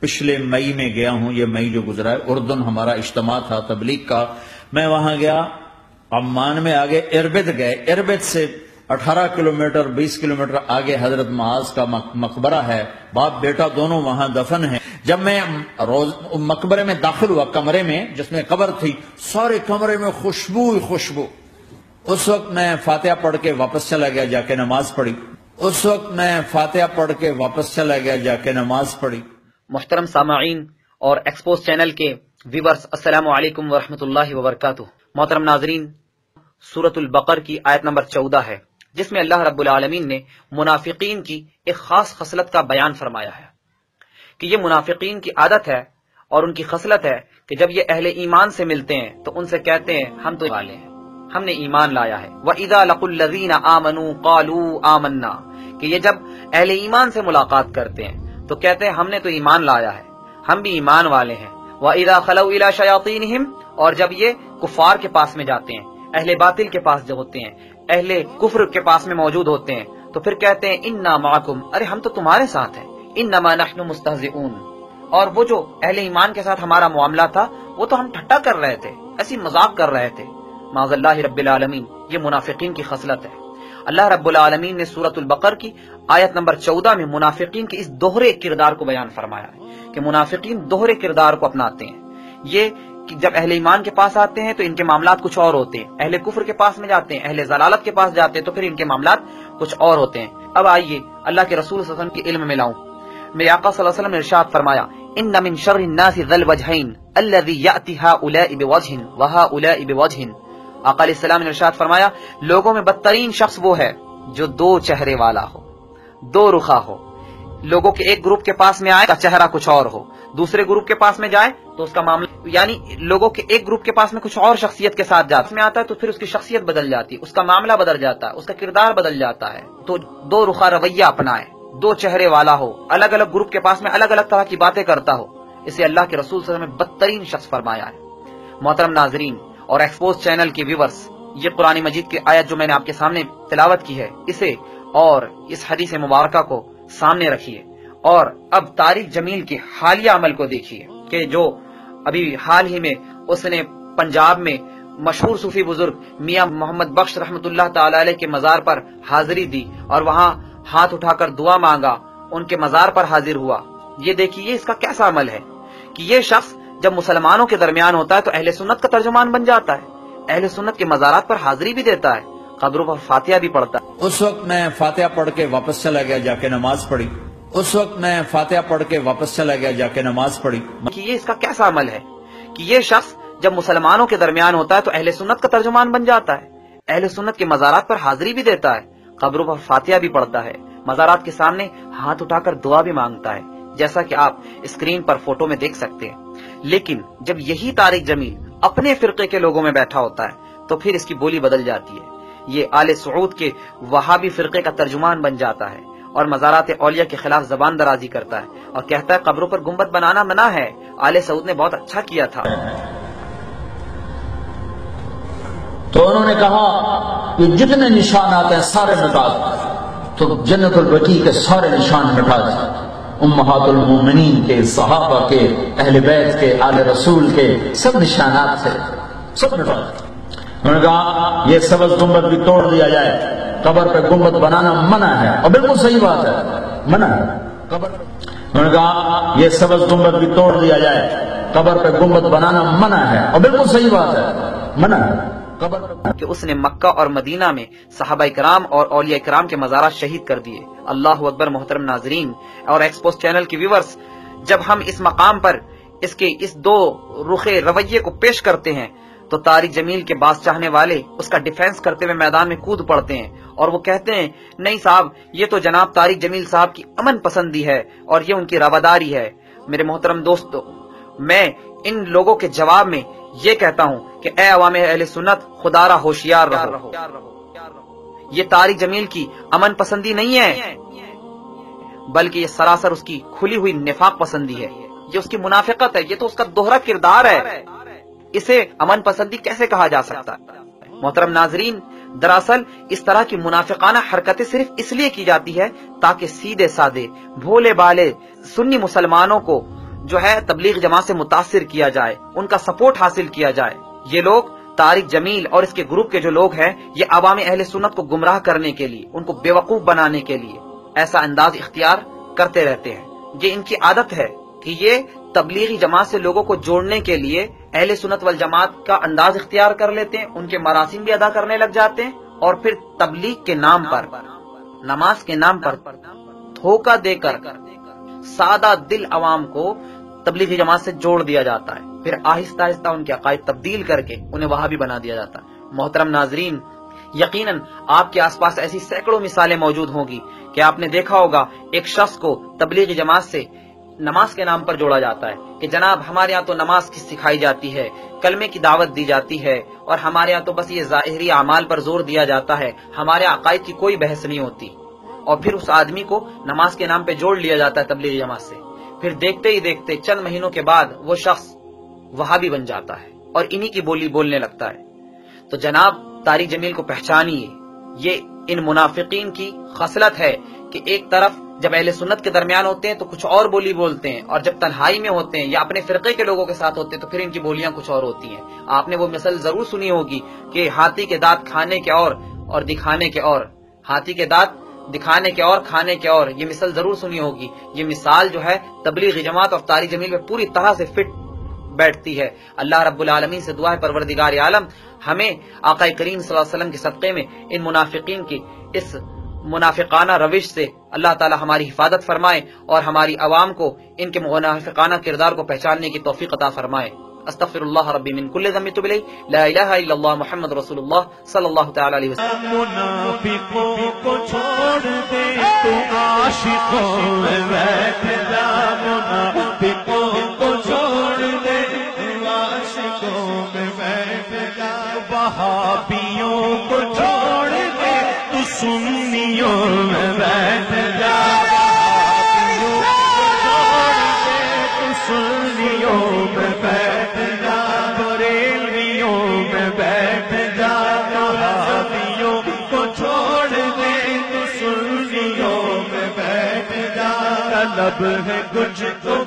پچھلے مئی میں گیا ہوں، یہ مئی جو گزرا ہے، اردن ہمارا اجتماع تھا تبلیغ کا، میں وہاں گیا، عمان میں آگے اربد گئے، اربد سے 18 کلومیٹر 20 کلومیٹر آگے حضرت معاذ کا مقبرہ ہے، باپ بیٹا دونوں وہاں دفن ہیں۔ جب میں مقبرے میں داخل ہوا، کمرے میں جس میں قبر تھی، سارے کمرے میں خوشبو ہی خوشبو۔ اس وقت میں فاتحہ پڑھ کے واپس چلا گیا، جا کے نماز پڑھی۔ جا کے نماز پڑھی۔ محترم سامعین اور ایکسپوز چینل کے ویورز، السلام علیکم ورحمۃ اللہ وبرکاتہ۔ محترم ناظرین، سورۃ البقر کی آیت نمبر 14 ہے، جس میں اللہ رب العالمین نے منافقین کی ایک خاص خصلت کا بیان فرمایا ہے کہ یہ منافقین کی عادت ہے اور ان کی خصلت ہے کہ جب یہ اہل ایمان سے ملتے ہیں تو ان سے کہتے ہیں ہم تو والے ہیں، ہم نے ایمان لایا ہے۔ وَإِذَا لَقُوا الَّذِينَ آمَنُوا قَالُوا آمَنَّا، کہ یہ جب اہل ایمان سے ملاقات کرتے ہیں تو کہتے ہیں ہم نے تو ایمان لایا ہے، ہم بھی ایمان والے ہیں۔ وَإِذَا خَلَوْا إِلَىٰ شَيَاطِينِهِمْ، اور جب یہ کفار کے پاس میں جاتے ہیں، اہل باطل کے پاس جو ہوتے ہیں، اہل کفر کے پاس میں موجود ہوتے ہیں، تو پھر کہتے ہیں اِنَّا مَعَكُمْ، ارے ہم تو تمہارے ساتھ ہیں، إِنَّمَا نَحْنُ مُسْتَهْزِئُونَ، اور وہ جو اہل ایمان کے ساتھ ہمارا معاملہ تھا وہ تو ہم ٹھٹا کر رہے تھے، ایسی مذاق کر رہے تھے۔ معاذ اللہ رب العالمین، یہ منافقین کی خصلت ہے۔ اللہ رب العالمین نے سورۃ البقر کی آیت نمبر 14 میں منافقین کے اس دوہرے کردار کو بیان فرمایا ہے کہ منافقین دوہرے کردار کو اپناتے ہیں۔ یہ کہ جب اہل ایمان کے پاس آتے ہیں تو ان کے معاملات کچھ اور ہوتے ہیں، اہل کفر کے پاس میں جاتے ہیں، اہل ضلالت کے پاس جاتے ہیں تو پھر ان کے معاملات کچھ اور ہوتے ہیں۔ اب آئیے اللہ کے رسول صلی اللہ علیہ وسلم کے علم میں لاؤں۔ میرے آقا صلی اللہ علیہ وسلم نے ارشاد فرمایا، ان من شر الناس ذی الوجہین الذی یأتی ہؤلاء بوجہ وہؤلاء بوجہ۔ آقا علیہ السلام نے ارشاد فرمایا، لوگوں میں بدترین شخص وہ ہے جو دو چہرے والا ہو، دو رخا ہو۔ لوگوں کے ایک گروپ کے پاس میں آئے کا چہرہ کچھ اور ہو، دوسرے گروپ کے پاس میں جائے تو اس کا معاملہ، یعنی لوگوں کے ایک گروپ کے پاس میں کچھ اور شخصیت کے ساتھ جاتا میں آتا ہے تو پھر اس کی شخصیت بدل جاتی ہے، اس کا معاملہ بدل جاتا ہے، اس کا کردار بدل جاتا ہے۔ تو دو رخا رویہ اپنائے، دو چہرے والا ہو، الگ الگ گروپ کے پاس میں الگ الگ طرح کی باتیں کرتا ہو، اسے اللہ کے رسول صلی اللہ علیہ وسلم نے بدترین شخص فرمایا ہے۔ محترم ناظرین اور ایکسپوز چینل کے ویورز، یہ قرآن مجید کی آیت جو میں نے آپ کے سامنے تلاوت کی ہے، اسے اور اس حدیث مبارکہ کو سامنے رکھیے اور اب طارق جمیل کے حالیہ عمل کو دیکھیے کہ جو ابھی حال ہی میں اس نے پنجاب میں مشہور صوفی بزرگ میاں محمد بخش رحمۃ اللہ تعالی علیہ کے مزار پر حاضری دی اور وہاں ہاتھ اٹھا کر دعا مانگا، ان کے مزار پر حاضر ہوا۔ یہ دیکھیے اس کا کیسا عمل ہے کہ یہ شخص جب مسلمانوں کے درمیان ہوتا ہے تو اہل سنت کا ترجمان بن جاتا ہے، اہل سنت کے مزارات پر حاضری بھی دیتا ہے، قبروں پر فاتحہ بھی پڑھتا ہے۔ اس وقت میں فاتحہ پڑھ کے واپس چلا گیا، جا کے نماز پڑھی۔ کہ یہ اس کا کیسا عمل ہے کہ یہ شخص جب مسلمانوں کے درمیان ہوتا ہے تو اہل سنت کا ترجمان بن جاتا ہے، اہل سنت کے مزارات پر حاضری بھی دیتا ہے، قبروں پر فاتحہ بھی پڑھتا ہے، مزارات کے سامنے ہاتھ اٹھا کر دعا بھی مانگتا ہے، جیسا کہ آپ اسکرین پر فوٹو میں دیکھ سکتے ہیں۔ لیکن جب یہی طارق جمیل اپنے فرقے کے لوگوں میں بیٹھا ہوتا ہے تو پھر اس کی بولی بدل جاتی ہے، یہ آل سعود کے وہابی فرقے کا ترجمان بن جاتا ہے اور مزارات اولیاء کے خلاف زبان درازی کرتا ہے اور کہتا ہے قبروں پر گنبد بنانا منع ہے، آل سعود نے بہت اچھا کیا تھا۔ تو انہوں نے کہا کہ جتنے نشانات ہیں سارے مٹا دو، تو جنت البقیع کے سارے نشان مٹا دیں، امہات المومنین کے، صحابہ کے، اہل بیت کے، آل رسول کے سب نشانات تھے، سب مٹا دیں۔ انہوں نے کہا یہ سبز گنبد بھی توڑ دیا جائے، قبر پہ گنبد بنانا منع ہے، اور بالکل صحیح بات ہے، منع ہے قبر۔ انہوں نے کہا یہ سبز گنبد بھی توڑ دیا جائے، قبر پہ گنبد بنانا منع ہے، اور بالکل صحیح بات ہے، منع ہے قبر کہ اس نے مکہ اور مدینہ میں صحابہ کرام اور اولیاء کرام کے مزارات شہید کر دیے۔ اللہ اکبر۔ محترم ناظرین اور ایکسپوز چینل کے ویورز، جب ہم اس مقام پر اس دو رخے رویے کو پیش کرتے ہیں تو طارق جمیل کے باز چاہنے والے اس کا ڈیفینس کرتے ہوئے میدان میں کود پڑتے ہیں اور وہ کہتے ہیں نہیں صاحب، یہ تو جناب طارق جمیل صاحب کی امن پسندی ہے اور یہ ان کی رواداری ہے۔ میرے محترم دوستو، میں ان لوگوں کے جواب میں یہ کہتا ہوں کہ اے عوام اہل سنت، خدا را ہوشیار رہو، یہ طارق جمیل کی امن پسندی نہیں ہے بلکہ یہ سراسر اس کی کھلی ہوئی نفاق پسندی ہے، یہ اس کی منافقت ہے، یہ تو اس کا دوہرا کردار ہے، اسے امن پسندی کیسے کہا جا سکتا ہے؟ محترم ناظرین، دراصل اس طرح کی منافقانہ حرکتیں صرف اس لیے کی جاتی ہے تاکہ سیدھے سادے بھولے بالے سنی مسلمانوں کو جو ہے تبلیغ جماعت سے متاثر کیا جائے، ان کا سپورٹ حاصل کیا جائے۔ یہ لوگ طارق جمیل اور اس کے گروپ کے جو لوگ ہیں، یہ عوام اہل سنت کو گمراہ کرنے کے لیے، ان کو بیوقوف بنانے کے لیے ایسا انداز اختیار کرتے رہتے ہیں۔ یہ ان کی عادت ہے کہ یہ تبلیغی جماعت سے لوگوں کو جوڑنے کے لیے اہل سنت والجماعت کا انداز اختیار کر لیتے ہیں، ان کے مراسم بھی ادا کرنے لگ جاتے ہیں، اور پھر تبلیغ کے نام پر، نماز کے نام پر دھوکہ دے کر سادہ دل عوام کو تبلیغی جماعت سے جوڑ دیا جاتا ہے، پھر آہستہ آہستہ ان کے عقائد تبدیل کر کے انہیں وہابی بنا دیا جاتا ہے۔ محترم ناظرین، یقیناً آپ کے آس پاس ایسی سینکڑوں مثالیں موجود ہوں گی کہ آپ نے دیکھا ہوگا ایک شخص کو تبلیغی جماعت سے نماز کے نام پر جوڑا جاتا ہے کہ جناب ہمارے ہاں تو نماز کی سکھائی جاتی ہے، کلمے کی دعوت دی جاتی ہے، اور ہمارے ہاں تو بس یہ ظاہری اعمال پر زور دیا جاتا ہے، ہمارے عقائد کی کوئی بحث نہیں ہوتی، اور پھر اس آدمی کو نماز کے نام پہ جوڑ لیا جاتا ہے تبلیغی جماعت سے۔ پھر دیکھتے ہی دیکھتے چند مہینوں کے بعد وہ شخص وہابی بن جاتا ہے اور انہی کی بولی بولنے لگتا ہے۔ تو جناب طارق جمیل کو پہچانیے، یہ ان منافقین کی خصلت ہے کہ ایک طرف جب اہل سنت کے درمیان ہوتے ہیں تو کچھ اور بولی بولتے ہیں، اور جب تنہائی میں ہوتے ہیں یا اپنے فرقے کے لوگوں کے ساتھ ہوتے ہیں تو پھر ان کی بولیاں کچھ اور ہوتی ہیں۔ آپ نے وہ مثل ضرور سنی ہوگی کہ ہاتھی کے دانت کھانے کے اور دکھانے کے اور، ہاتھی کے دانت دکھانے کے اور کھانے کے اور، یہ مثل ضرور سنی ہوگی۔ یہ مثال جو ہے تبلیغی جماعت اور طارق جمیل میں پوری طرح سے فٹ بیٹھتی ہے۔ اللہ رب العالمین سے دعا ہے پروردگار عالم ہمیں آقا کریم صلی اللہ علیہ وسلم کے صدقے میں ان منافقین کی اس منافقانہ روش سے اللہ تعالی ہماری حفاظت فرمائے، اور ہماری عوام کو ان کے منافقانہ کردار کو پہچاننے کی توفیق عطا فرمائے۔ استغفر اللہ ربی من کل ذنب تو الیہ، لا الہ الا اللہ محمد رسول اللہ صلی اللہ تعالی علیہ وسلم۔ منافقوں کو چھوڑ دے تو عاشقوں میں بیٹھ جا، منافقوں کو چھوڑ دے تو عاشقوں میں بیٹھ جا، وہابیوں کو چھوڑ دے تو سنیوں میں بیٹھ جا، وہابیوں کو چھوڑ دے تو سنیوں میں بیٹھ جا، بریلویوں میں بیٹھ جا، وہابیوں کو چھوڑ دے تو سنیوں میں بیٹھ جا، طلب ہے کچھ تو